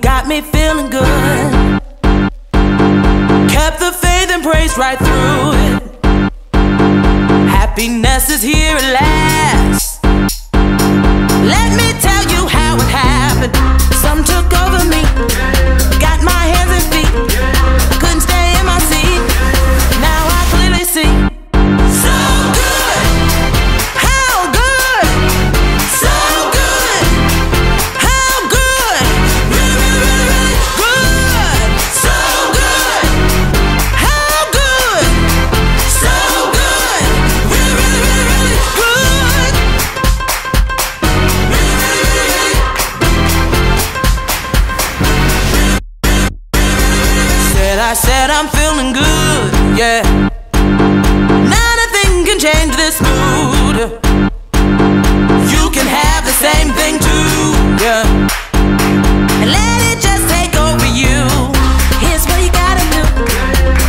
got me feeling good. Kept the faith and praise right through it. Happiness is here at last. Let me tell you how it happened. Some took over me, got my hands and feet. Couldn't stay in my seat. Now I clearly see. So good, how good, so good, how good, really, really, really good. So good, how good, so good, really, really, really good. I said I'm feeling good, yeah. Nothing can change this mood. You can have the same thing too, yeah. And let it just take over you. Here's what you gotta do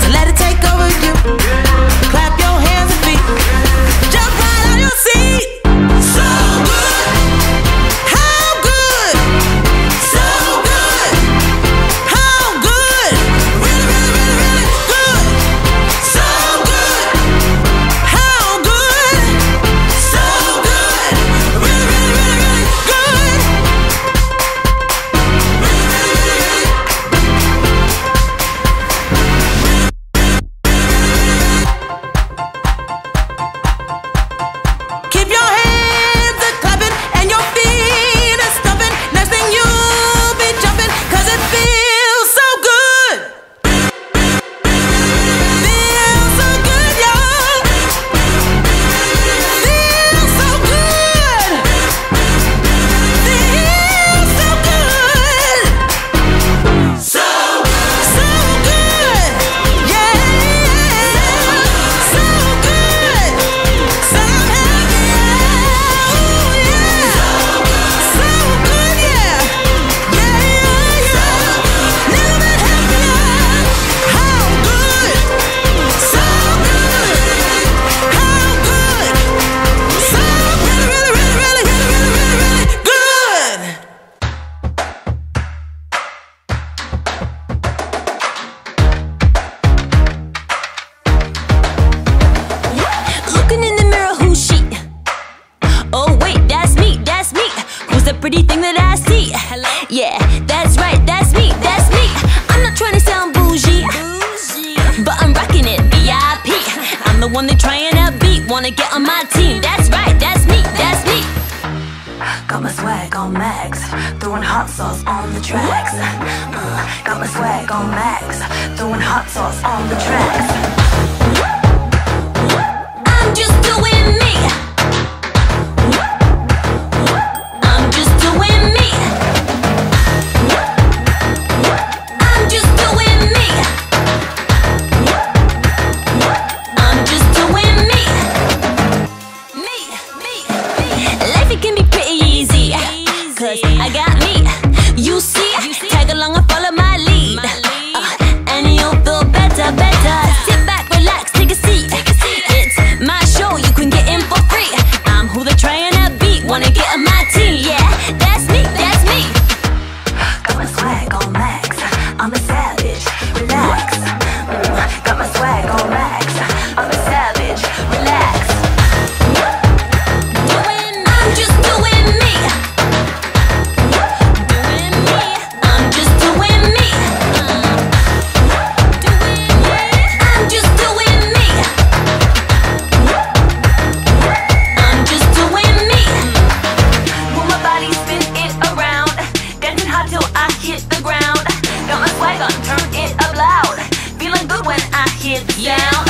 to let it take over you. Clap your hands and feet, jump right on your seat. So good, how good, so good, how good, really, really, really, really good. So good, how good, so good, really, really, really, really good. Keep your hands a clapping and your feet a stumping. Next thing you'll be jumping, 'cause it feels so good. Feels so good, y'all. Feels so good. Feels so good. So good. Yeah. So good. So happy. Oh, yeah. So good, yeah. Yeah, yeah, yeah. Never been happier. How good. So good. How good. So really, really, really, really, really, really, really, really good. Looking in the mirror, who's she? Oh wait, that's me, that's me. Who's the pretty thing that I see? Hello? Yeah, that's right, that's me, that's me. I'm not trying to sound bougie, but I'm rocking it, VIP. I'm the one they trying to beat, wanna get on my team. That's right, that's me, that's me. Got my swag on max, throwing hot sauce on the tracks. Got my swag on max, throwing hot sauce on the tracks. I'm just doing me. I'm just doing me. I'm just doing me. I'm just doing me. Me. Life it can be pretty easy, 'cause I got me. You see, tag along and follow my lead. And you'll feel better, better. Sit back, relax, take a seat. It's my show, you can get in for free. I'm who they're trying to beat, wanna get on my team. Yeah, that's me, that's me. Got my swag on max, I'm a savage, relax. Got my swag on max, I'm a savage, relax. I'm just doing me. Doing me. I'm just doing me. I'm just doing me. I'm just doing me. Move my body, spin it around, dancing hot till I hit the ground. Got my swag on, turn it up loud, feeling good when I hit the sound.